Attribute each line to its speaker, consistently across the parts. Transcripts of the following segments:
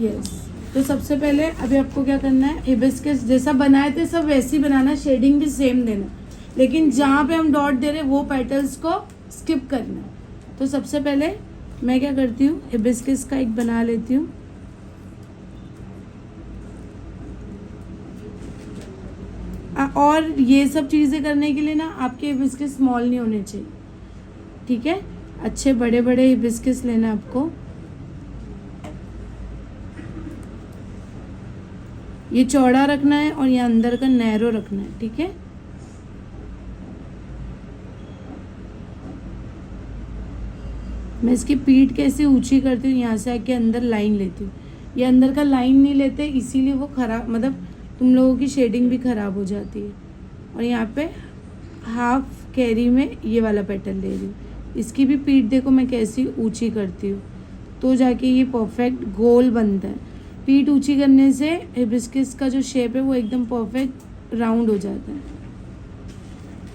Speaker 1: Yes. तो सबसे पहले अभी आपको क्या करना है, हिबिस्कस जैसा बनाए थे सब वैसे ही बनाना, शेडिंग भी सेम देना, लेकिन जहाँ पे हम डॉट दे रहे हैं वो पेटल्स को स्किप करना है। तो सबसे पहले मैं क्या करती हूँ, हिबिस्कस का एक बना लेती हूँ। और ये सब चीज़ें करने के लिए ना आपके हिबिस्कस स्मॉल नहीं होने चाहिए, ठीक है, अच्छे बड़े बड़े हिबिस्कस लेना आपको। ये चौड़ा रखना है और ये अंदर का नैरो रखना है, ठीक है। मैं इसकी पीठ कैसे ऊंची करती हूँ, यहाँ से आके अंदर लाइन लेती हूँ। ये अंदर का लाइन नहीं लेते इसीलिए वो खराब, मतलब तुम लोगों की शेडिंग भी खराब हो जाती है। और यहाँ पे हाफ कैरी में ये वाला पेटल ले रही हूँ, इसकी भी पीठ देखो मैं कैसी ऊंची करती हूँ, तो जाके ये परफेक्ट गोल बनता है। पीठ ऊंची करने से हिबिस्कस का जो शेप है वो एकदम परफेक्ट राउंड हो जाता है,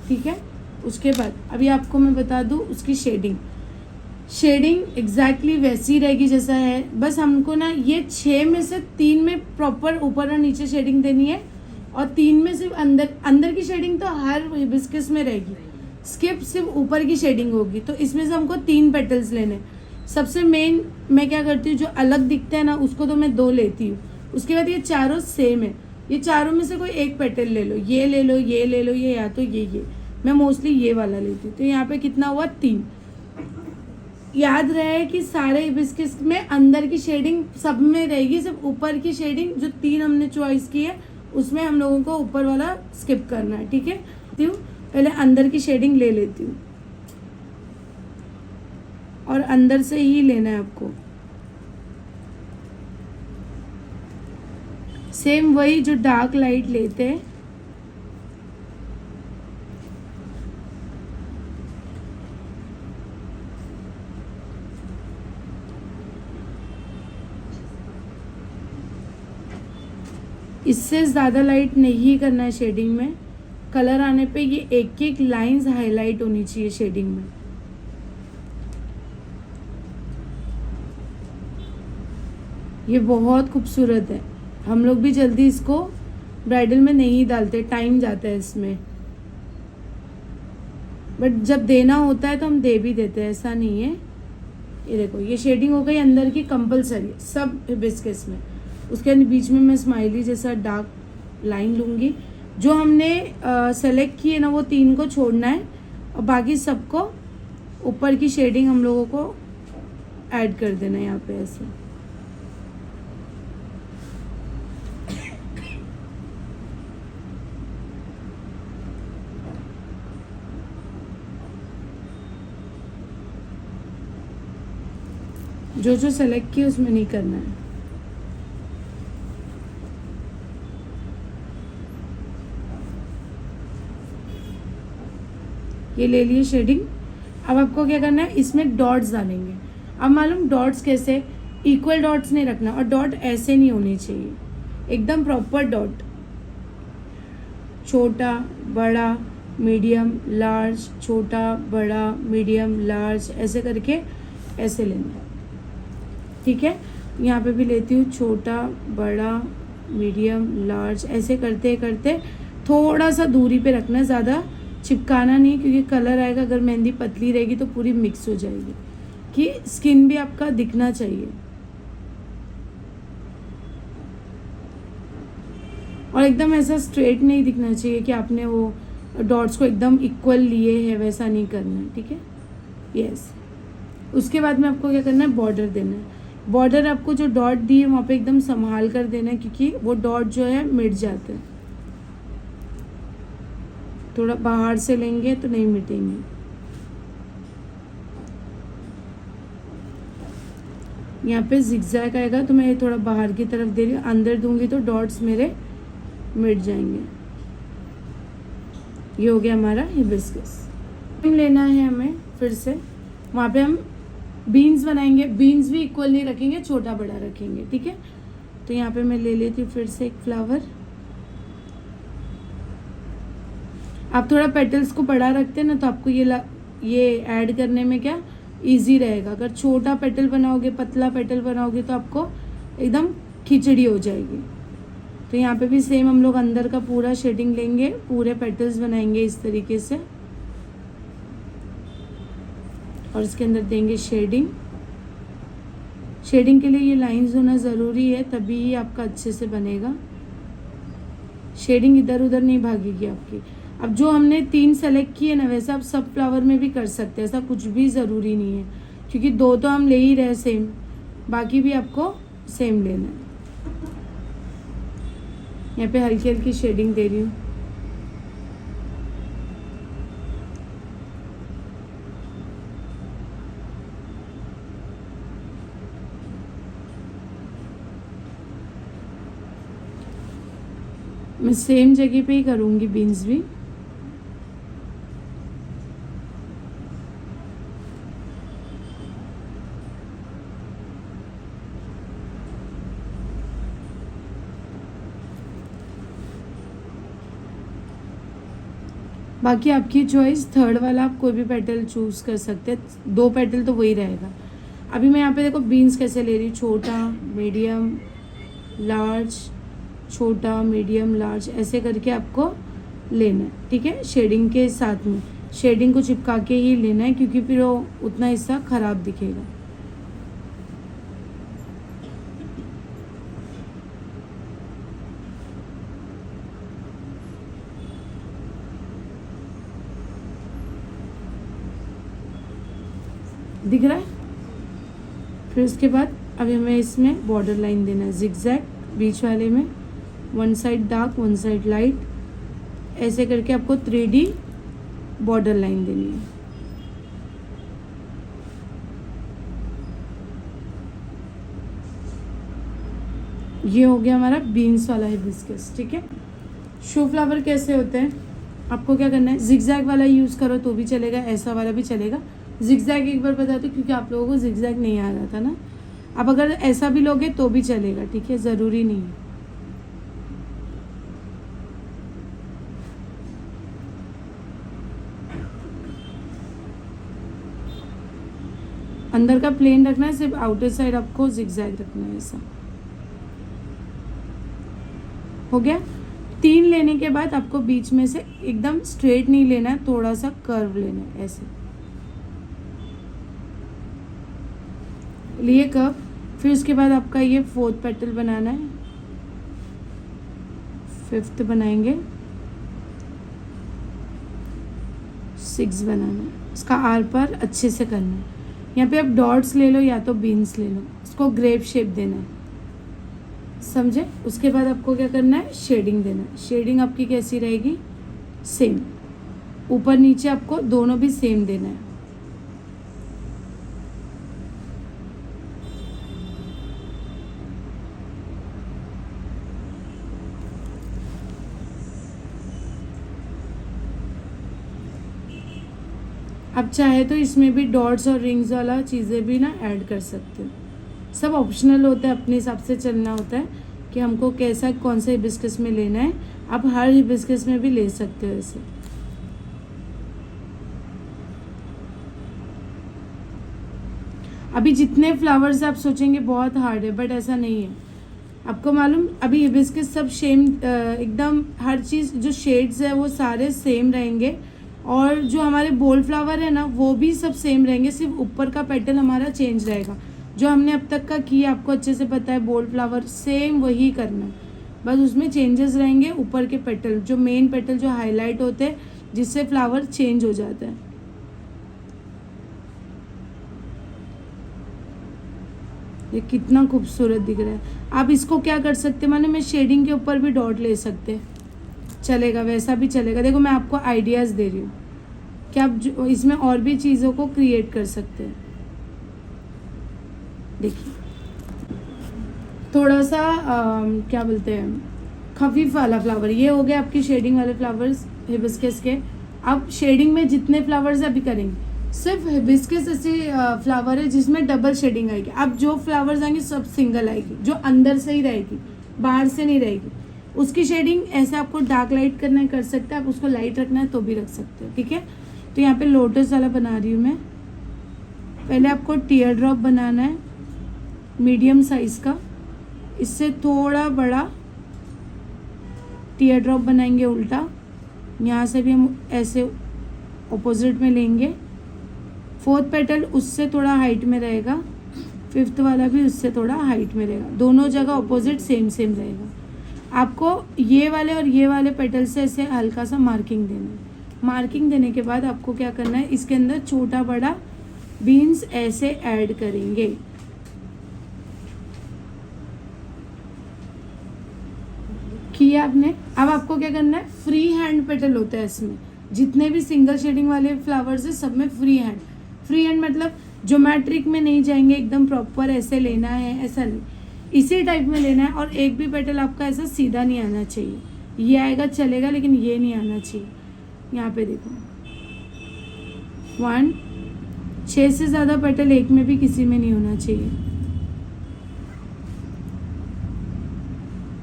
Speaker 1: ठीक है। उसके बाद अभी आपको मैं बता दूँ उसकी शेडिंग एग्जैक्टली वैसी रहेगी जैसा है, बस हमको ना ये 6 में से 3 में प्रॉपर ऊपर और नीचे शेडिंग देनी है, और 3 में सिर्फ अंदर की शेडिंग तो हर हिबिस्कस में रहेगी, सिर्फ ऊपर की शेडिंग होगी। तो इसमें से हमको 3 पेटल्स लेने। सबसे मेन मैं क्या करती हूँ, जो अलग दिखता है ना उसको तो मैं 2 लेती हूँ। उसके बाद ये चारों सेम है, ये चारों में से कोई एक पेटल ले लो, ये ले लो, ये ले लो, ये या तो ये मैं मोस्टली ये वाला लेती हूँ। तो यहाँ पे कितना हुआ, 3। याद रहे कि सारे हिबिस्कस में अंदर की शेडिंग सब में रहेगी, सिर्फ ऊपर की शेडिंग जो 3 हमने चॉइस की है उसमें हम लोगों को ऊपर वाला स्किप करना है, ठीक है। पहले अंदर की शेडिंग ले लेती हूँ और अंदर से ही लेना है आपको, सेम वही जो डार्क लाइट लेते हैं। इससे ज़्यादा लाइट नहीं करना है शेडिंग में, कलर आने पे ये एक एक लाइंस हाईलाइट होनी चाहिए शेडिंग में। ये बहुत खूबसूरत है, हम लोग भी जल्दी इसको ब्राइडल में नहीं डालते, टाइम जाता है इसमें, बट जब देना होता है तो हम दे भी देते हैं, ऐसा नहीं है। ये देखो ये शेडिंग हो गई अंदर की कंपलसरी सब हिबिस्कस में। उसके बीच में मैं स्माइली जैसा डार्क लाइन लूँगी। जो हमने सेलेक्ट की है ना वो 3 को छोड़ना है और बाकी सबको ऊपर की शेडिंग हम लोगों को ऐड कर देना है यहाँ पे ऐसे। जो जो सेलेक्ट किया उसमें नहीं करना है। ये ले लिए शेडिंग। अब आपको क्या करना है, इसमें डॉट्स डालेंगे। अब मालूम डॉट्स कैसे, इक्वल डॉट्स नहीं रखना और डॉट ऐसे नहीं होनी चाहिए, एकदम प्रॉपर डॉट, छोटा बड़ा मीडियम लार्ज, छोटा बड़ा मीडियम लार्ज, ऐसे करके ऐसे लेना है, ठीक है। यहाँ पे भी लेती हूँ छोटा बड़ा मीडियम लार्ज, ऐसे करते करते थोड़ा सा दूरी पे रखना है, ज़्यादा चिपकाना नहीं, क्योंकि कलर आएगा अगर मेहंदी पतली रहेगी तो पूरी मिक्स हो जाएगी, कि स्किन भी आपका दिखना चाहिए। और एकदम ऐसा स्ट्रेट नहीं दिखना चाहिए कि आपने वो डॉट्स को एकदम इक्वल लिए है, वैसा नहीं करना है, ठीक है। यस। उसके बाद में आपको क्या करना है, बॉर्डर देना है। बॉर्डर आपको जो डॉट दी है वहाँ पे एकदम संभाल कर देना है, क्योंकि वो डॉट जो है मिट जाते हैं, थोड़ा बाहर से लेंगे तो नहीं मिटेंगे। यहाँ पे जिगजैग आएगा तो मैं थोड़ा बाहर की तरफ दे रही हूँ, अंदर दूंगी तो डॉट्स मेरे मिट जाएंगे। ये हो गया हमारा हिबिस्कस। लेना है हमें फिर से, वहाँ पे हम बीन्स बनाएंगे, बीन्स भी इक्वल नहीं रखेंगे, छोटा बड़ा रखेंगे, ठीक है। तो यहाँ पे मैं ले लेती हूँ फिर से एक फ्लावर। आप थोड़ा पेटल्स को बड़ा रखते हैं ना तो आपको ये ऐड करने में क्या इजी रहेगा। अगर छोटा पेटल बनाओगे, पतला पेटल बनाओगे तो आपको एकदम खिचड़ी हो जाएगी। तो यहाँ पे भी सेम हम लोग अंदर का पूरा शेडिंग लेंगे, पूरे पेटल्स बनाएंगे इस तरीके से और इसके अंदर देंगे शेडिंग। शेडिंग के लिए ये लाइंस होना ज़रूरी है, तभी ही आपका अच्छे से बनेगा। शेडिंग इधर उधर नहीं भागेगी आपकी। अब जो हमने 3 सेलेक्ट किए ना, वैसे आप सब फ्लावर में भी कर सकते हैं, ऐसा कुछ भी ज़रूरी नहीं है, क्योंकि 2 तो हम ले ही रहे सेम, बाकी भी आपको सेम लेना है। यहाँ पे हल्की हल्की शेडिंग दे रही हूँ। मैं सेम जगह पे ही करूँगी बीन्स भी। बाकी आपकी चॉइस, थर्ड वाला आप कोई भी पेटल चूज़ कर सकते हैं, 2 पेटल तो वही रहेगा। अभी मैं यहाँ पे देखो बीन्स कैसे ले रही हूँ, छोटा, मीडियम, लार्ज, छोटा, मीडियम, लार्ज, ऐसे करके आपको लेना है, ठीक है। शेडिंग के साथ में शेडिंग को चिपका के ही लेना है, क्योंकि फिर वो उतना हिस्सा ख़राब दिखेगा। दिख रहा है। फिर उसके बाद अभी हमें इसमें बॉर्डर लाइन देना है, जिगजैग बीच वाले में, 1 साइड डार्क 1 साइड लाइट, ऐसे करके आपको 3D बॉर्डर लाइन देनी है। ये हो गया हमारा बीन्स वाला हिबिस्कस, ठीक है। शो फ्लावर कैसे होते हैं, आपको क्या करना है, जिगजैग वाला यूज़ करो तो भी चलेगा, ऐसा वाला भी चलेगा। जिगजैग एक बार बता दो, क्योंकि आप लोगों को जिगजैग नहीं आ रहा था ना। अब अगर ऐसा भी लोगे तो भी चलेगा, ठीक है, ज़रूरी नहीं है। अंदर का प्लेन रखना है, सिर्फ आउटर साइड आपको जिगजैग रखना है। ऐसा हो गया। 3 लेने के बाद आपको बीच में से एकदम स्ट्रेट नहीं लेना है, थोड़ा सा कर्व लेना है, ऐसे लिए कर्व। फिर उसके बाद आपका ये 4th पेटल बनाना है, 5th बनाएंगे, 6 बनाना है। इसका आर पर अच्छे से करना है। यहाँ पे आप डॉट्स ले लो या तो बीन्स ले लो, इसको ग्रेप शेप देना है, समझे। उसके बाद आपको क्या करना है, शेडिंग देना है। शेडिंग आपकी कैसी रहेगी, सेम, ऊपर नीचे आपको दोनों भी सेम देना है। आप चाहे तो इसमें भी डॉट्स और रिंग्स वाला चीज़ें भी ना ऐड कर सकते हो, सब ऑप्शनल होता है, अपने हिसाब से चलना होता है कि हमको कैसा कौन से हिबिस्कस में लेना है। आप हर हिबिस्कस में भी ले सकते हो ऐसे। अभी जितने फ्लावर्स आप सोचेंगे बहुत हार्ड है, बट ऐसा नहीं है। आपको मालूम, अभी हिबिस्कस सब सेम, एकदम हर चीज़ जो शेड्स है वो सारे सेम रहेंगे, और जो हमारे बोल फ्लावर है ना वो भी सब सेम रहेंगे, सिर्फ ऊपर का पेटल हमारा चेंज रहेगा। जो हमने अब तक का किया आपको अच्छे से पता है, बोल फ्लावर सेम वही करना है, बस उसमें चेंजेस रहेंगे। ऊपर के पेटल, जो मेन पेटल जो हाईलाइट होते हैं, जिससे फ्लावर चेंज हो जाता है। ये कितना खूबसूरत दिख रहा है। आप इसको क्या कर सकते हैं, माने मैं शेडिंग के ऊपर भी डॉट ले सकते हैं, चलेगा, वैसा भी चलेगा। देखो मैं आपको आइडियाज़ दे रही हूँ कि आप इसमें और भी चीज़ों को क्रिएट कर सकते हैं। देखिए थोड़ा सा क्या बोलते हैं, खफीफ वाला फ्लावर, ये हो गया आपकी शेडिंग वाले फ्लावर्स हिबिस्कस के। अब शेडिंग में जितने फ्लावर्स अभी करेंगे, सिर्फ हिबिस्कस ऐसे फ्लावर है जिसमें डबल शेडिंग आएगी। अब जो फ्लावर्स आएंगे सब सिंगल आएगी, जो अंदर से ही रहेगी, बाहर से नहीं रहेगी। उसकी शेडिंग ऐसे आपको डार्क लाइट करना है, कर सकते हैं, आप उसको लाइट रखना है तो भी रख सकते हो, ठीक है। तो यहाँ पे लोटस वाला बना रही हूँ मैं। पहले आपको टीयर ड्रॉप बनाना है मीडियम साइज़ का, इससे थोड़ा बड़ा टीयर ड्रॉप बनाएंगे उल्टा। यहाँ से भी हम ऐसे ऑपोजिट में लेंगे। फोर्थ पेटल उससे थोड़ा हाइट में रहेगा, फिफ्थ वाला भी उससे थोड़ा हाइट में रहेगा, दोनों जगह ऑपोजिट सेम सेम रहेगा। आपको ये वाले और ये वाले पेटल से ऐसे हल्का सा मार्किंग देना है। मार्किंग देने के बाद आपको क्या करना है, इसके अंदर छोटा बड़ा बीन्स ऐसे ऐड करेंगे। किया आपने। अब आपको क्या करना है, फ्री हैंड पेटल होता है इसमें, जितने भी सिंगल शेडिंग वाले फ्लावर्स है सब में फ्री हैंड। फ्री हैंड मतलब ज्योमेट्रिक में नहीं जाएंगे, एकदम प्रॉपर ऐसे लेना है, ऐसा नहीं, इसी टाइप में लेना है। और एक भी पेटल आपका ऐसा सीधा नहीं आना चाहिए, ये आएगा चलेगा लेकिन ये नहीं आना चाहिए। यहाँ पे देखो 1, 6 से ज़्यादा पेटल एक में भी किसी में नहीं होना चाहिए,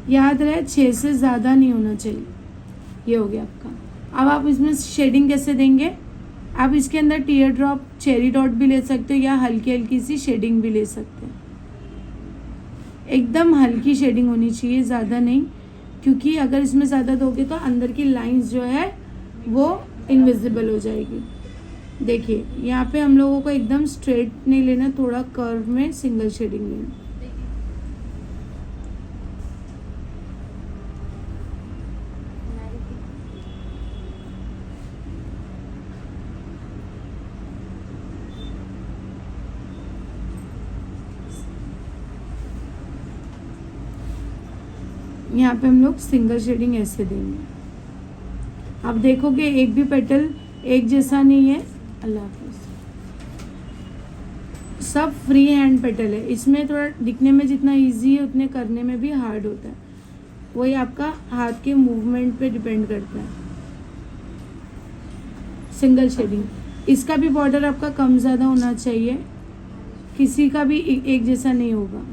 Speaker 1: याद रहे 6 से ज़्यादा नहीं होना चाहिए। ये हो गया आपका। अब आप इसमें शेडिंग कैसे देंगे, आप इसके अंदर टीयर ड्रॉप, चेरी डॉट भी ले सकते हो या हल्की हल्की सी शेडिंग भी ले सकते हैं। एकदम हल्की शेडिंग होनी चाहिए, ज़्यादा नहीं, क्योंकि अगर इसमें ज़्यादा दोगे तो अंदर की लाइंस जो है वो इनविजिबल हो जाएगी। देखिए यहाँ पे हम लोगों को एकदम स्ट्रेट नहीं लेना, थोड़ा कर्व में सिंगल शेडिंग लेना। यहाँ पे हम लोग सिंगल शेडिंग ऐसे देंगे। आप देखोगे एक भी पेटल एक जैसा नहीं है। अल्लाह हाफिज़। सब फ्री हैंड पेटल है, इसमें थोड़ा दिखने में जितना इजी है उतने करने में भी हार्ड होता है, वही आपका हाथ के मूवमेंट पे डिपेंड करता है। सिंगल शेडिंग, इसका भी बॉर्डर आपका कम ज़्यादा होना चाहिए, किसी का भी एक जैसा नहीं होगा।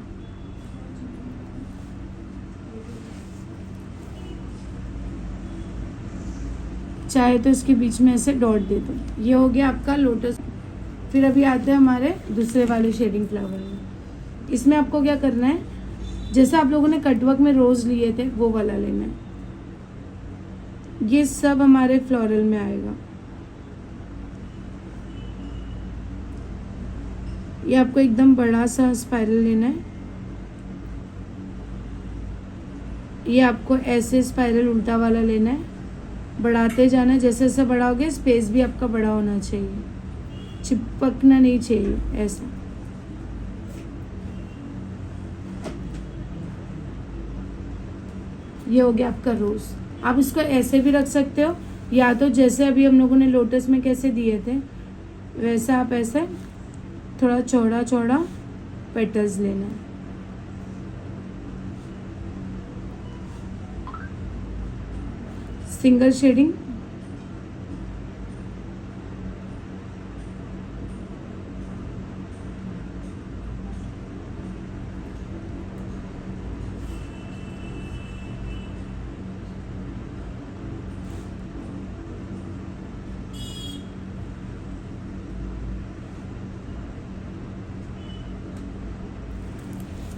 Speaker 1: चाहे तो इसके बीच में ऐसे डॉट दे दो। ये हो गया आपका लोटस। फिर अभी आते हैं हमारे दूसरे वाले शेडिंग फ्लावर में। इसमें आपको क्या करना है, जैसे आप लोगों ने कटवर्क में रोज़ लिए थे वो वाला लेना है। ये सब हमारे फ्लोरल में आएगा। ये आपको एकदम बड़ा सा स्पाइरल लेना है। ये आपको ऐसे स्पाइरल उल्टा वाला लेना है, बढ़ाते जाना है। जैसे जैसे बढ़ाओगे स्पेस भी आपका बड़ा होना चाहिए, चिपकना नहीं चाहिए ऐसा। ये हो गया आपका रोज। आप इसको ऐसे भी रख सकते हो, या तो जैसे अभी हम लोगों ने लोटस में कैसे दिए थे वैसा आप ऐसे थोड़ा चौड़ा चौड़ा पेटल्स लेना है। सिंगल शेडिंग,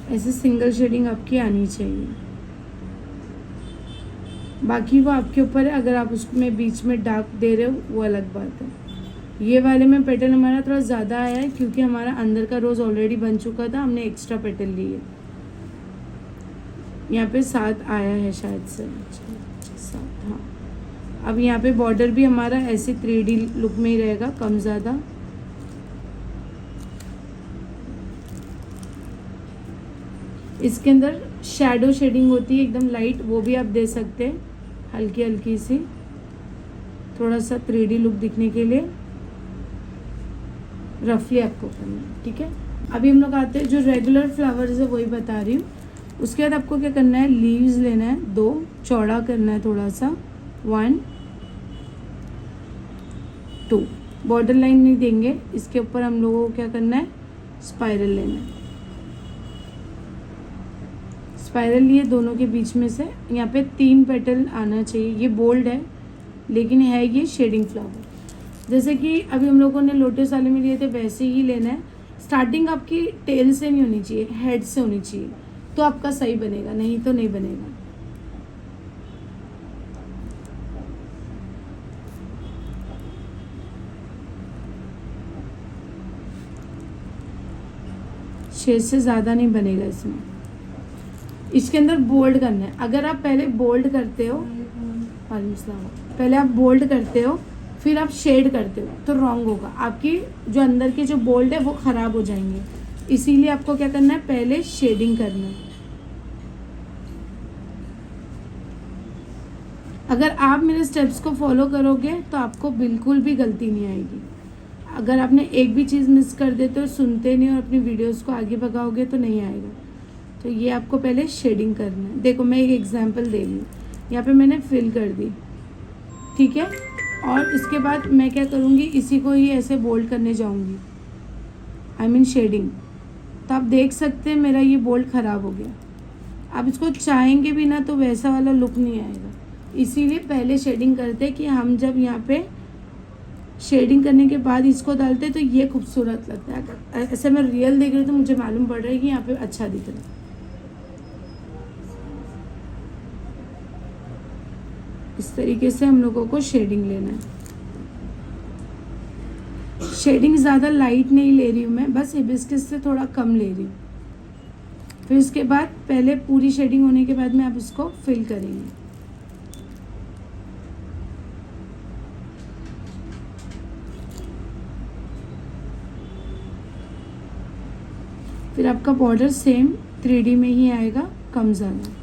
Speaker 1: ऐसे सिंगल शेडिंग आपकी आनी चाहिए। बाकी वो आपके ऊपर है, अगर आप उसमें बीच में डार्क दे रहे हो वो अलग बात है। ये वाले में पेटल हमारा थोड़ा ज़्यादा आया है क्योंकि हमारा अंदर का रोज़ ऑलरेडी बन चुका था, हमने एक्स्ट्रा पेटल लिए। यहाँ पे 7 आया है शायद से, 7, हाँ। अब यहाँ पे बॉर्डर भी हमारा ऐसे 3D लुक में ही रहेगा, कम ज़्यादा। इसके अंदर शैडो शेडिंग होती है एकदम लाइट, वो भी आप दे सकते हैं हल्की हल्की सी, थोड़ा सा 3D लुक दिखने के लिए रफली आपको करना है, ठीक है। अभी हम लोग आते हैं जो रेगुलर फ्लावर्स है वही बता रही हूँ। उसके बाद आपको क्या करना है, लीव्स लेना है 2, चौड़ा करना है थोड़ा सा, 1, 2। बॉर्डर लाइन नहीं देंगे, इसके ऊपर हम लोगों को क्या करना है, स्पाइरल लेना है। स्पाइरल लिए दोनों के बीच में से यहाँ पे 3 पेटल आना चाहिए। ये बोल्ड है लेकिन है ये शेडिंग फ्लावर, जैसे कि अभी हम लोगों ने लोटस वाले में लिए थे वैसे ही लेना है। स्टार्टिंग आपकी टेल से नहीं होनी चाहिए, हेड से होनी चाहिए। तो आपका सही बनेगा, नहीं तो नहीं बनेगा। शेड से ज़्यादा नहीं बनेगा इसमें। इसके अंदर बोल्ड करना है। अगर आप पहले बोल्ड करते हो, पहले आप बोल्ड करते हो फिर आप शेड करते हो तो रॉन्ग होगा, आपकी जो अंदर के जो बोल्ड है वो ख़राब हो जाएंगे। इसीलिए आपको क्या करना है, पहले शेडिंग करना है। अगर आप मेरे स्टेप्स को फॉलो करोगे तो आपको बिल्कुल भी गलती नहीं आएगी। अगर आपने एक भी चीज़ मिस कर देते हो, सुनते नहीं और अपनी वीडियोस को आगे भगाओगे तो नहीं आएगा। तो ये आपको पहले शेडिंग करना है। देखो मैं एक एग्जांपल दे रही हूँ, यहाँ पे मैंने फिल कर दी, ठीक है। और इसके बाद मैं क्या करूँगी, इसी को ही ऐसे बोल्ड करने जाऊँगी, आई मीन शेडिंग। तो आप देख सकते हैं मेरा ये बोल्ड ख़राब हो गया। आप इसको चाहेंगे भी ना तो वैसा वाला लुक नहीं आएगा। इसीलिए पहले शेडिंग करते हैं कि हम जब यहाँ पे शेडिंग करने के बाद इसको डालते हैं तो ये खूबसूरत लगता है। अगर ऐसे मैं रियल देख रही हूँ तो मुझे मालूम पड़ रहा है कि यहाँ पे अच्छा दिख रहा है। इस तरीके से हम लोगों को शेडिंग लेना है। शेडिंग ज़्यादा लाइट नहीं ले रही हूँ मैं, बस हिबिस्कस से थोड़ा कम ले रही हूँ। फिर उसके बाद पहले पूरी शेडिंग होने के बाद में आप इसको फिल करेंगे। फिर आपका बॉर्डर सेम 3D में ही आएगा, कम ज़्यादा।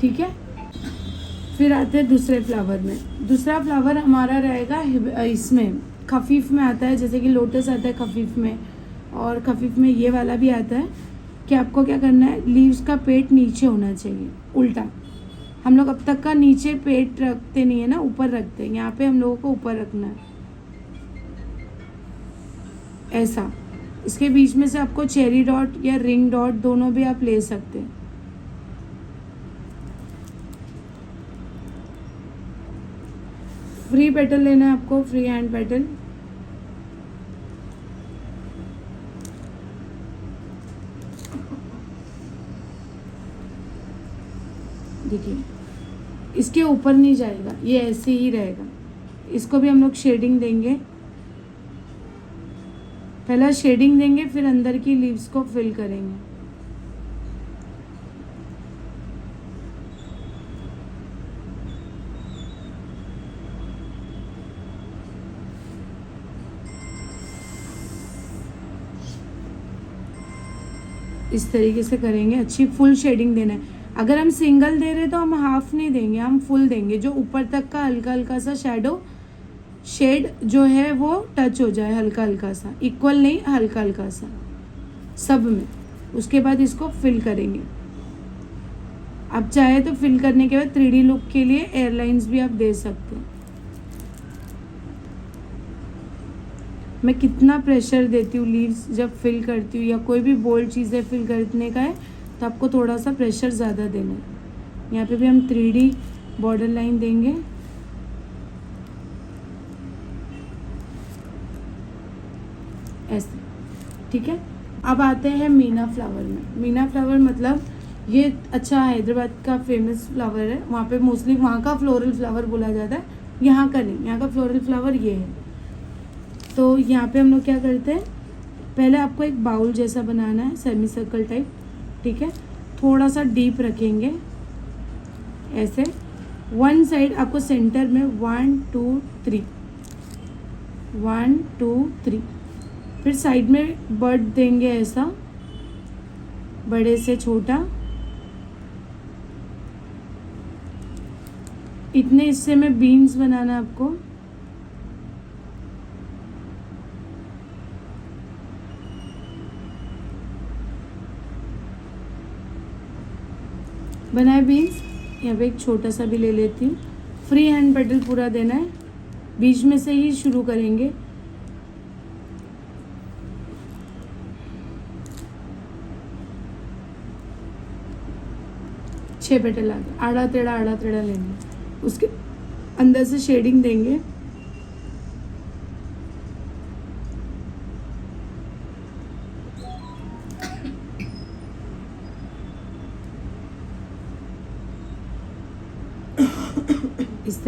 Speaker 1: ठीक है। फिर आते हैं दूसरे फ्लावर में। दूसरा फ्लावर हमारा रहेगा इसमें खफीफ में आता है, जैसे कि लोटस आता है खफीफ में, और खफीफ में ये वाला भी आता है। कि आपको क्या करना है, लीव्स का पेट नीचे होना चाहिए, उल्टा। हम लोग अब तक का नीचे पेट रखते नहीं है ना, ऊपर रखते हैं। यहाँ पे हम लोगों को ऊपर रखना है, ऐसा। इसके बीच में से आपको चेरी डॉट या रिंग डॉट दोनों भी आप ले सकते हैं। फ्री पेटल लेना है आपको, फ्री हैंड पेटल। देखिए इसके ऊपर नहीं जाएगा, ये ऐसे ही रहेगा। इसको भी हम लोग शेडिंग देंगे, पहला शेडिंग देंगे फिर अंदर की लीव्स को फिल करेंगे। इस तरीके से करेंगे, अच्छी फुल शेडिंग देना है। अगर हम सिंगल दे रहे तो हम हाफ नहीं देंगे, हम फुल देंगे, जो ऊपर तक का हल्का हल्का सा शेड जो है वो टच हो जाए, हल्का हल्का सा, इक्वल नहीं, हल्का हल्का सा सब में। उसके बाद इसको फिल करेंगे। आप चाहे तो फिल करने के बाद 3D लुक के लिए एयरलाइंस भी आप दे सकते हैं। मैं कितना प्रेशर देती हूँ लीव्स जब फिल करती हूँ, या कोई भी बोल्ड चीज़ें फिल करने का है तो आपको थोड़ा सा प्रेशर ज़्यादा देना है। यहाँ पे भी हम 3D बॉर्डर लाइन देंगे। ऐसे, ठीक है। अब आते हैं मीना फ्लावर में। मीना फ्लावर मतलब ये अच्छा हैदराबाद का फेमस फ्लावर है। वहाँ पे मोस्टली वहाँ का फ्लोरल फ्लावर बोला जाता है, यहाँ का नहीं। यहाँ का फ्लोरल फ्लावर ये है। तो यहाँ पे हम लोग क्या करते हैं, पहले आपको एक बाउल जैसा बनाना है, सेमी सर्कल टाइप, ठीक है। थोड़ा सा डीप रखेंगे ऐसे। वन साइड आपको सेंटर में 1 2 3 1 2 3, फिर साइड में बर्ड देंगे ऐसा, बड़े से छोटा। इतने हिस्से में बीन्स बनाना है आपको। बनाए बीन्स। यहाँ पे एक छोटा सा भी ले लेती हूँ। फ्री हैंड पेटल पूरा देना है, बीच में से ही शुरू करेंगे। छः पेटल आ गए, आड़ा टेढ़ा लेंगे। उसके अंदर से शेडिंग देंगे।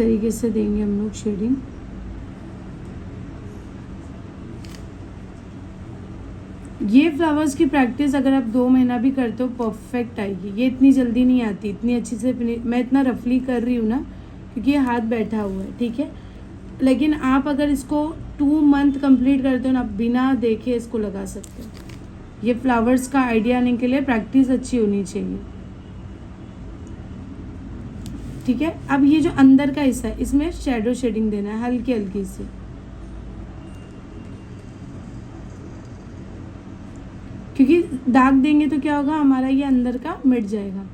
Speaker 1: तरीके से देंगे हम लोग शेडिंग। ये फ्लावर्स की प्रैक्टिस अगर आप 2 महीना भी करते हो परफेक्ट आएगी। ये इतनी जल्दी नहीं आती, इतनी अच्छी से मैं इतना रफली कर रही हूँ ना क्योंकि ये हाथ बैठा हुआ है, ठीक है। लेकिन आप अगर इसको 2 मंथ कंप्लीट करते हो ना, आप बिना देखे इसको लगा सकते हो। ये फ्लावर्स का आइडिया आने के लिए प्रैक्टिस अच्छी होनी चाहिए, ठीक है। अब ये जो अंदर का हिस्सा है इसमें शैडो शेडिंग देना है हल्की हल्की सी, क्योंकि दाग देंगे तो क्या होगा, हमारा ये अंदर का मिट जाएगा।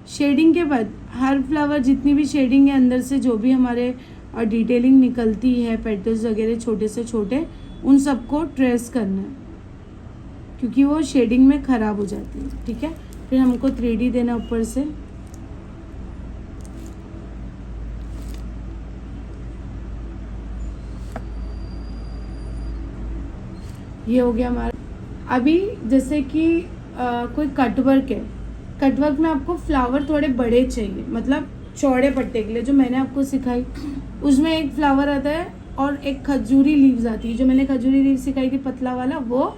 Speaker 1: शेडिंग के बाद हर फ्लावर जितनी भी शेडिंग है अंदर से जो भी हमारे और डिटेलिंग निकलती है, पेटल्स वगैरह छोटे से छोटे, उन सबको ट्रेस करना है क्योंकि वो शेडिंग में ख़राब हो जाती है, ठीक है। फिर हमको 3D देना ऊपर से। ये हो गया हमारा। अभी जैसे कि कोई कटवर्क है, कटवर्क में आपको फ्लावर थोड़े बड़े चाहिए, मतलब चौड़े पट्टे के लिए जो मैंने आपको सिखाई, उसमें एक फ्लावर आता है और एक खजूरी लीव्स आती है। जो मैंने खजूरी लीव्स सिखाई थी पतला वाला वो,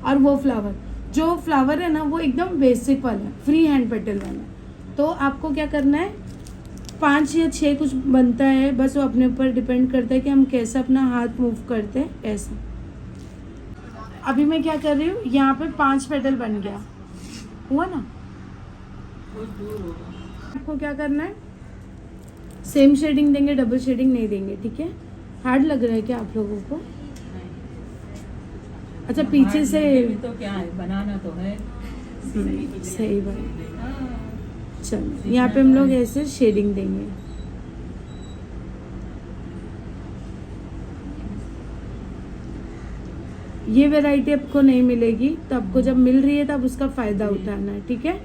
Speaker 1: और वो फ्लावर जो फ्लावर है ना वो एकदम बेसिक वाला है, फ्री हैंड पेटल वाला। तो आपको क्या करना है, 5 या 6 कुछ बनता है, बस वो अपने ऊपर डिपेंड करता है कि हम कैसा अपना हाथ मूव करते हैं ऐसा। अभी मैं क्या कर रही हूँ, यहाँ पे 5 पेटल बन गया, हुआ ना। आपको क्या करना है, सेम शेडिंग देंगे, डबल शेडिंग नहीं देंगे, ठीक है। हार्ड लग रहा है क्या आप लोगों को? अच्छा पीछे से
Speaker 2: तो क्या है, बनाना तो है।
Speaker 1: सही बात। चलो यहाँ पे हम लोग ऐसे शेडिंग देंगे। ये वैरायटी आपको नहीं मिलेगी, तो आपको जब मिल रही है तब उसका फ़ायदा उठाना है, ठीक है।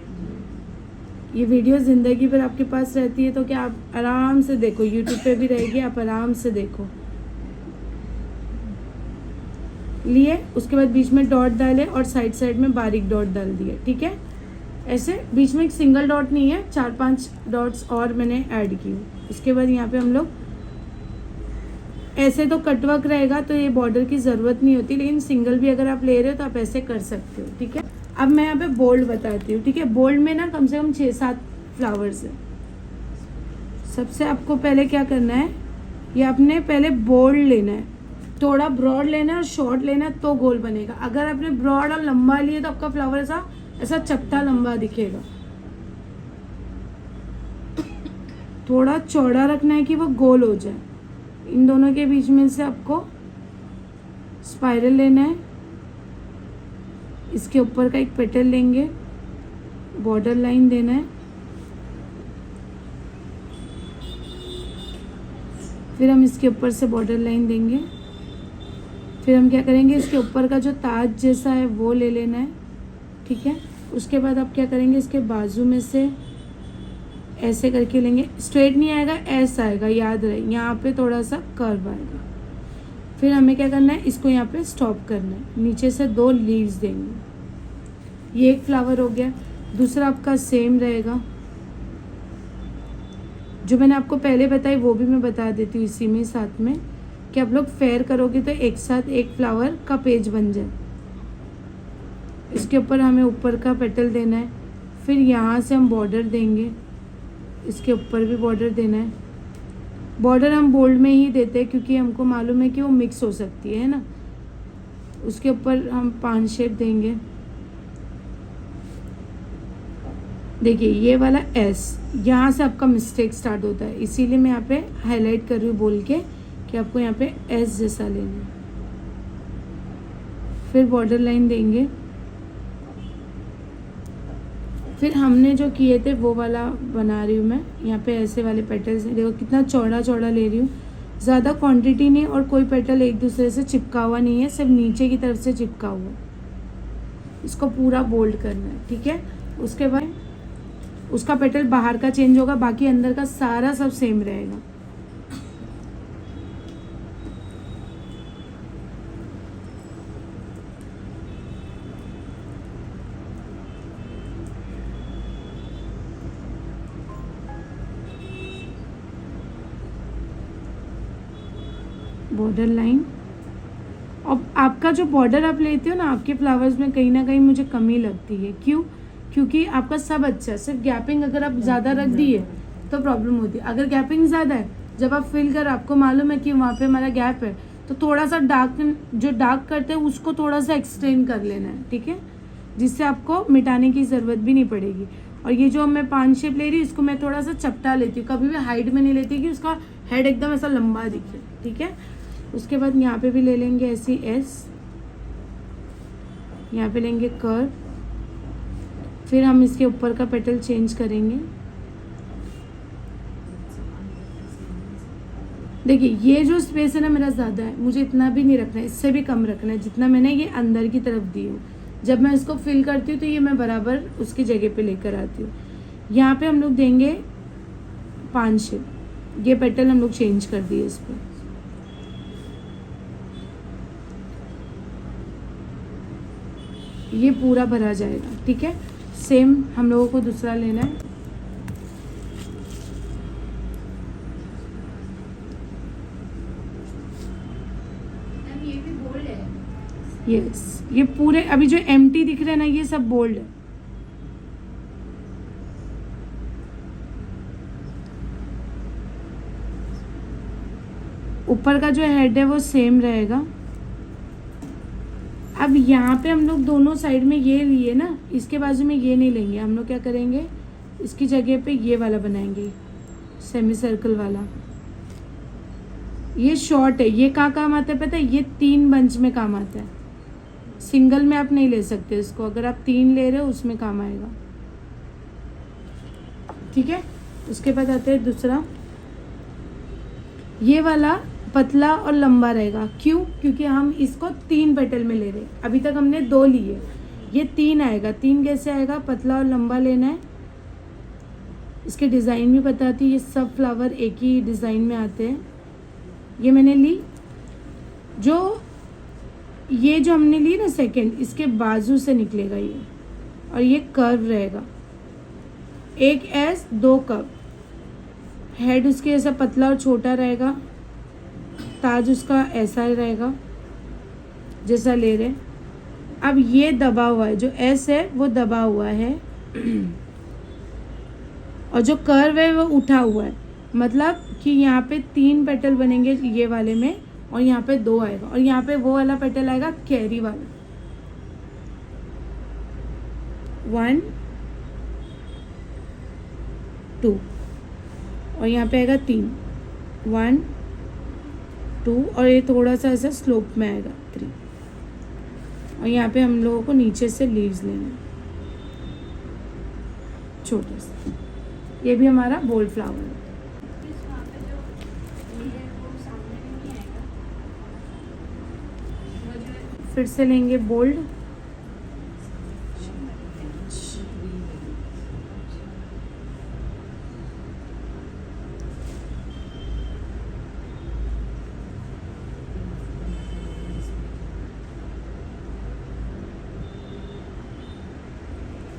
Speaker 1: ये वीडियो ज़िंदगी भर आपके पास रहती है तो क्या आप आराम से देखो, यूट्यूब पे भी रहेगी, आप आराम से देखो। लिए उसके बाद बीच में डॉट डाले और साइड साइड में बारीक डॉट डाल दिए, ठीक है। ऐसे बीच में एक सिंगल डॉट नहीं है, 4-5 डॉट्स और मैंने ऐड की। उसके बाद यहाँ पे हम लोग ऐसे तो कटवर्क रहेगा तो ये बॉर्डर की ज़रूरत नहीं होती, लेकिन सिंगल भी अगर आप ले रहे हो तो आप ऐसे कर सकते हो, ठीक है। अब मैं यहाँ पे बोल्ड बताती हूँ, ठीक है। बोल्ड में ना कम से कम 6-7 फ्लावर्स है। सबसे आपको पहले क्या करना है, ये आपने पहले बोल्ड लेना है, थोड़ा ब्रॉड लेना है और शॉर्ट लेना है तो गोल बनेगा। अगर आपने ब्रॉड और लंबा लिए तो आपका फ्लावर ऐसा ऐसा चपटा लंबा दिखेगा। थोड़ा चौड़ा रखना है कि वो गोल हो जाए। इन दोनों के बीच में से आपको स्पाइरल लेना है, इसके ऊपर का एक पेटल लेंगे, बॉर्डर लाइन देना है, फिर हम इसके ऊपर से बॉर्डर लाइन देंगे। फिर हम क्या करेंगे, इसके ऊपर का जो ताज जैसा है वो ले लेना है, ठीक है। उसके बाद आप क्या करेंगे, इसके बाजू में से ऐसे करके लेंगे, स्ट्रेट नहीं आएगा, ऐसा आएगा, याद रहे, यहाँ पे थोड़ा सा कर्व आएगा। फिर हमें क्या करना है, इसको यहाँ पे स्टॉप करना है, नीचे से 2 लीव्स देंगे। ये एक फ्लावर हो गया। दूसरा आपका सेम रहेगा, जो मैंने आपको पहले बताई वो भी मैं बता देती हूँ इसी में साथ में, कि आप लोग फेयर करोगे तो एक साथ एक फ्लावर का पेज बन जाए। इसके ऊपर हमें ऊपर का पेटल देना है, फिर यहाँ से हम बॉर्डर देंगे, इसके ऊपर भी बॉर्डर देना है। बॉर्डर हम बोल्ड में ही देते हैं क्योंकि हमको मालूम है कि वो मिक्स हो सकती है ना। उसके ऊपर हम 5 शेप देंगे। देखिए ये वाला एस, यहाँ से आपका मिस्टेक स्टार्ट होता है, इसीलिए मैं यहाँ पे हाईलाइट कर रही हूँ बोल के कि आपको यहाँ पे एस जैसा लेना है। फिर बॉर्डर लाइन देंगे। फिर हमने जो किए थे वो वाला बना रही हूँ मैं, यहाँ पे ऐसे वाले पेटल्स। देखो कितना चौड़ा चौड़ा ले रही हूँ, ज़्यादा क्वांटिटी नहीं और कोई पेटल एक दूसरे से चिपका हुआ नहीं है, सिर्फ नीचे की तरफ से चिपका हुआ। इसको पूरा बोल्ड करना है, ठीक है। उसके बाद उसका पेटल बाहर का चेंज होगा, बाकी अंदर का सारा सब सेम रहेगा। Border line. और आपका जो बॉर्डर आप लेते हो ना आपके फ्लावर्स में कहीं ना कहीं मुझे कमी लगती है। क्यों? क्योंकि आपका सब अच्छा है, सिर्फ गैपिंग अगर आप ज़्यादा रख दिए तो प्रॉब्लम होती है। अगर गैपिंग ज़्यादा है, जब आप फिल कर आपको मालूम है कि वहाँ पे हमारा गैप है, तो थोड़ा सा डार्क करते हैं उसको थोड़ा सा एक्सटेंड कर लेना है, ठीक है, जिससे आपको मिटाने की ज़रूरत भी नहीं पड़ेगी। और ये जो मैं 5 शेप ले रही हूँ इसको मैं थोड़ा सा चपटा लेती हूँ, कभी भी हाइट में नहीं लेती कि उसका हेड एकदम ऐसा लंबा दिखे, ठीक है। उसके बाद यहाँ पे भी ले लेंगे ऐसी एस, यहाँ पे लेंगे कर्व, फिर हम इसके ऊपर का पेटल चेंज करेंगे। देखिए ये जो स्पेस है ना मेरा ज़्यादा है, मुझे इतना भी नहीं रखना है, इससे भी कम रखना है जितना मैंने ये अंदर की तरफ दी हूँ। जब मैं इसको फिल करती हूँ तो ये मैं बराबर उसकी जगह पे लेकर आती हूँ। यहाँ पे हम लोग देंगे 5 शेप, ये पेटल हम लोग चेंज कर दिए इस पर। ये पूरा भरा जाएगा, ठीक है। सेम हम लोगों को दूसरा लेना है।
Speaker 2: ये भी बोल्ड है।
Speaker 1: यस, ये पूरे अभी जो एम्प्टी दिख रहे हैं ना ये सब बोल्ड है। ऊपर का जो हेड है वो सेम रहेगा। अब यहाँ पे हम लोग दोनों साइड में ये लिए ना, इसके बाजू में ये नहीं लेंगे, हम लोग क्या करेंगे इसकी जगह पे ये वाला बनाएंगे, सेमी सर्कल वाला। ये शॉर्ट है, ये कहाँ काम आता है पता है? ये 3 बंच में काम आता है, सिंगल में आप नहीं ले सकते इसको। अगर आप 3 ले रहे हो उसमें काम आएगा, ठीक है। उसके बाद आते हैं दूसरा, ये वाला पतला और लंबा रहेगा। क्यों? क्योंकि हम इसको 3 पेटल में ले रहे हैं, अभी तक हमने 2 लिए, ये 3 आएगा। 3 कैसे आएगा? पतला और लंबा लेना है। इसके डिज़ाइन भी बताती है, ये सब फ्लावर एक ही डिज़ाइन में आते हैं। ये मैंने ली, ये जो हमने ली ना सेकंड, इसके बाजू से निकलेगा ये, और ये कर्व रहेगा, एक एस 2 कर्व। हेड उसके ऐसा पतला और छोटा रहेगा, ताज उसका ऐसा ही रहेगा जैसा ले रहे। अब ये दबा हुआ है, जो एस है वो दबा हुआ है और जो कर्व है वो उठा हुआ है। मतलब कि यहाँ पे 3 पेटल बनेंगे ये वाले में, और यहाँ पे 2 आएगा, और यहाँ पे वो वाला पेटल आएगा कैरी वाला, 1 2, और यहाँ पे आएगा 3, 1 2, और ये थोड़ा सा ऐसा स्लोप में आएगा 3, और यहाँ पे हम लोगों को नीचे से लीव्स लेना है छोटा सा। ये भी हमारा बोल्ड फ्लावर है। फिर से लेंगे बोल्ड,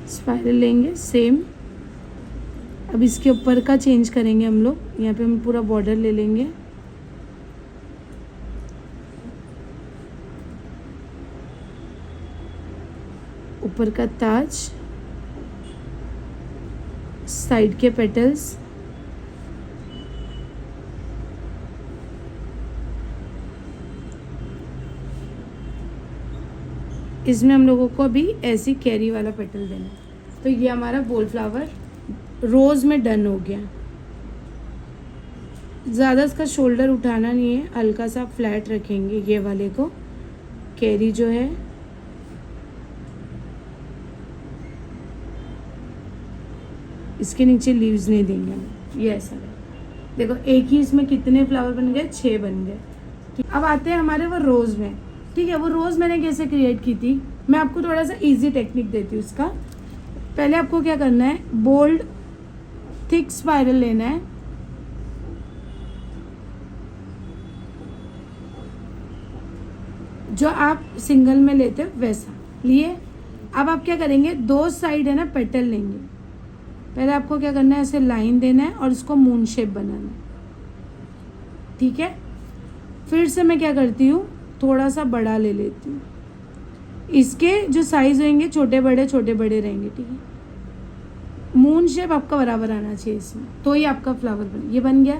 Speaker 1: स्पाइरल लेंगे सेम। अब इसके ऊपर का चेंज करेंगे हम लोग, यहाँ पे हम पूरा बॉर्डर ले लेंगे। ऊपर का ताज, साइड के पेटल्स, इसमें हम लोगों को अभी ऐसी कैरी वाला पेटल देना है। तो ये हमारा बोल फ्लावर रोज़ में डन हो गया। ज़्यादा इसका शोल्डर उठाना नहीं है, हल्का सा फ्लैट रखेंगे ये वाले को। कैरी जो है इसके नीचे लीव्स नहीं देंगे हम, ये ऐसा है। देखो एक ही इसमें कितने फ्लावर बन गए, 6 बन गए। अब आते हैं हमारे वो रोज़ में, ठीक है। वो रोज़ मैंने कैसे क्रिएट की थी, मैं आपको थोड़ा सा इजी टेक्निक देती हूँ उसका। पहले आपको क्या करना है, बोल्ड थिक स्पाइरल लेना है, जो आप सिंगल में लेते हो वैसा लिए। अब आप क्या करेंगे, 2 साइड है ना पेटल लेंगे। पहले आपको क्या करना है, ऐसे लाइन देना है और इसको मून शेप बनाना है, ठीक है। फिर से मैं क्या करती हूँ, थोड़ा सा बड़ा ले लेती हूँ। इसके जो साइज़ होंगे छोटे बड़े रहेंगे, ठीक है। मून शेप आपका बराबर आना चाहिए इसमें, तो ही आपका फ्लावर बने। ये बन गया।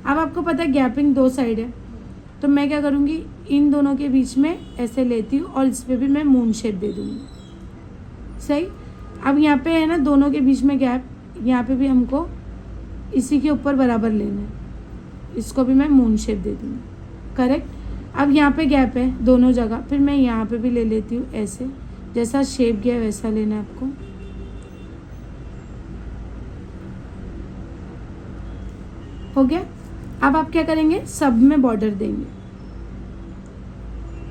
Speaker 1: अब आपको पता है गैपिंग 2 साइड है, तो मैं क्या करूँगी, इन दोनों के बीच में ऐसे लेती हूँ और इस पर भी मैं मून शेप दे दूँगी। सही। अब यहाँ पे है ना दोनों के बीच में गैप, यहाँ पे भी हमको इसी के ऊपर बराबर लेना है, इसको भी मैं मून शेप दे दूँगी। करेक्ट। अब यहाँ पे गैप है दोनों जगह, फिर मैं यहाँ पे भी ले लेती हूँ ऐसे, जैसा शेप गया वैसा लेना है आपको। हो गया। अब आप क्या करेंगे, सब में बॉर्डर देंगे।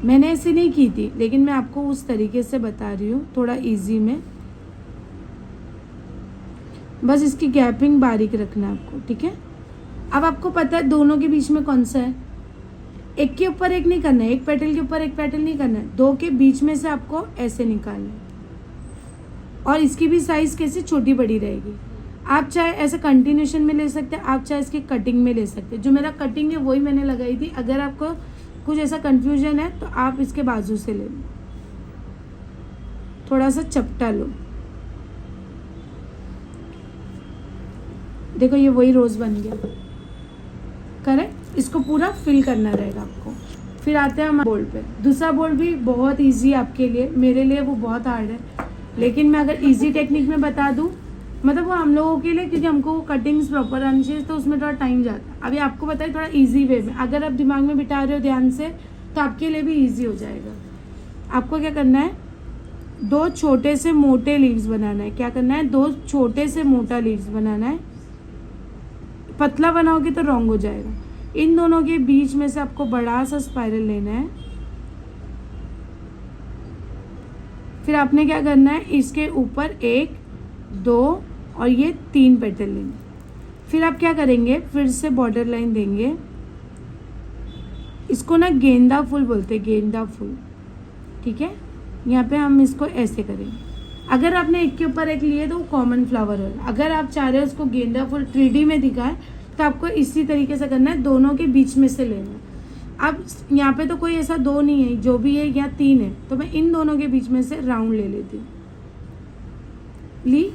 Speaker 1: मैंने ऐसे नहीं की थी, लेकिन मैं आपको उस तरीके से बता रही हूँ, थोड़ा इजी में। बस इसकी गैपिंग बारीक रखना है आपको, ठीक है। अब आपको पता है दोनों के बीच में कौन सा है, एक के ऊपर एक नहीं करना है, एक पेटल के ऊपर एक पेटल नहीं करना है, 2 के बीच में से आपको ऐसे निकालना है। और इसकी भी साइज़ कैसे छोटी बड़ी रहेगी। आप चाहे ऐसे कंटिन्यूशन में ले सकते हैं, आप चाहे इसकी कटिंग में ले सकते हैं। जो मेरा कटिंग है वही मैंने लगाई थी। अगर आपको कुछ ऐसा कंफ्यूजन है तो आप इसके बाजू से ले लो, थोड़ा सा चपटा लो। देखो ये वही रोज़ बन गया। करेक्ट। इसको पूरा फिल करना रहेगा आपको। फिर आते हैं हम बोल्ड पे। दूसरा बोल्ड भी बहुत इजी है आपके लिए, मेरे लिए वो बहुत हार्ड है, लेकिन मैं अगर इजी टेक्निक में बता दूं, मतलब वो हम लोगों के लिए, क्योंकि हमको कटिंग्स प्रॉपर आनी चाहिए, तो उसमें थोड़ा टाइम जाता है। अभी आपको बताइए थोड़ा इजी वे में, अगर आप दिमाग में बिठा रहे हो ध्यान से, तो आपके लिए भी इजी हो जाएगा। आपको क्या करना है, 2 छोटे से मोटे लीव्स बनाना है। क्या करना है, 2 छोटे से मोटा लीव्स बनाना है। पतला बनाओगे तो रॉन्ग हो जाएगा। इन दोनों के बीच में से आपको बड़ा सा स्पाइरल लेना है। फिर आपने क्या करना है, इसके ऊपर 1, 2 और ये 3 पेटल लेंगे। फिर आप क्या करेंगे, फिर से बॉर्डर लाइन देंगे। इसको ना गेंदा फूल बोलते हैं, गेंदा फूल, ठीक है। यहाँ पे हम इसको ऐसे करेंगे। अगर आपने एक के ऊपर एक लिए तो वो कॉमन फ्लावर होगा। अगर आप चाह रहे हो उसको गेंदा फूल 3D में दिखाएं, तो आपको इसी तरीके से करना है, दोनों के बीच में से लेना है। अब यहाँ पे तो कोई ऐसा 2 नहीं है, जो भी है या 3 है, तो मैं इन दोनों के बीच में से राउंड ले लेती हूँ। ली।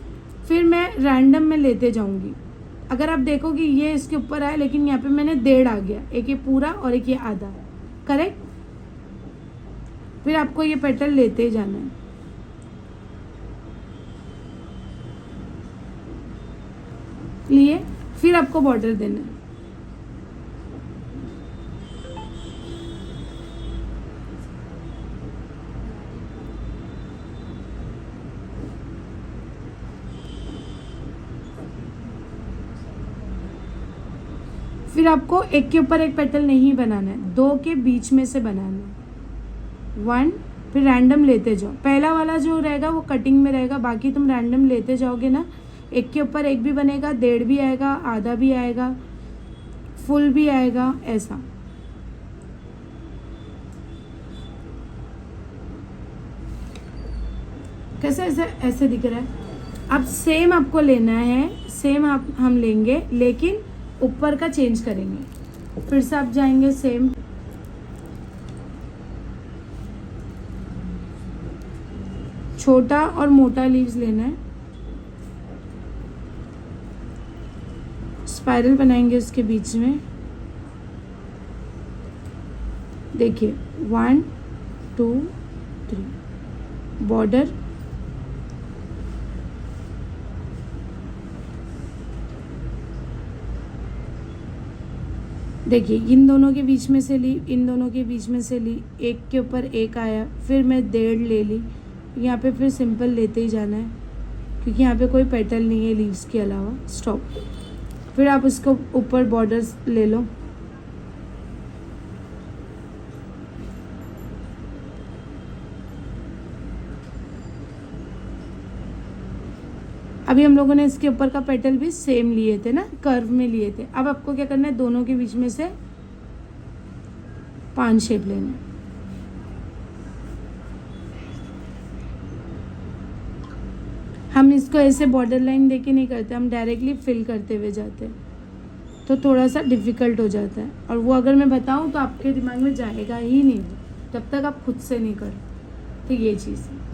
Speaker 1: फिर मैं रैंडम में लेते जाऊंगी। अगर आप देखोगे ये इसके ऊपर आया, लेकिन यहाँ पे मैंने 1.5 आ गया, एक ये पूरा और एक ये आधा। करेक्ट। फिर आपको ये पेटल लेते ही जाना है। लिए। फिर आपको बॉर्डर देना है। फिर आपको एक के ऊपर एक पेटल नहीं बनाना है, 2 के बीच में से बनाना है। 1, फिर रैंडम लेते जाओ। पहला वाला जो रहेगा वो कटिंग में रहेगा, बाकी तुम रैंडम लेते जाओगे ना, एक के ऊपर एक भी बनेगा, 1.5 भी आएगा, आधा भी आएगा, फुल भी आएगा, ऐसा। कैसे ऐसे ऐसे दिख रहा है। अब सेम आपको लेना है, सेम आप हम लेंगे, लेकिन ऊपर का चेंज करेंगे। फिर से आप जाएंगे सेम, छोटा और मोटा लीव्स लेना है, स्पाइरल बनाएंगे उसके बीच में। देखिए 1, 2, 3 बॉर्डर, देखिए इन दोनों के बीच में से ली, इन दोनों के बीच में से ली, एक के ऊपर एक आया, फिर मैं 1.5 ले ली। यहाँ पे फिर सिंपल लेते ही जाना है, क्योंकि यहाँ पे कोई पेटल नहीं है लीव्स के अलावा। स्टॉप। फिर आप इसको ऊपर बॉर्डर्स ले लो। अभी हम लोगों ने इसके ऊपर का पेटल भी सेम लिए थे ना, कर्व में लिए थे। अब आपको क्या करना है, दोनों के बीच में से 5 शेप लेना है। हम इसको ऐसे बॉर्डर लाइन देके नहीं करते, हम डायरेक्टली फिल करते हुए जाते हैं। तो थोड़ा सा डिफ़िकल्ट हो जाता है, और वो अगर मैं बताऊँ तो आपके दिमाग में जाएगा ही नहीं वो, जब तक आप खुद से नहीं करो। तो ये चीज़ है।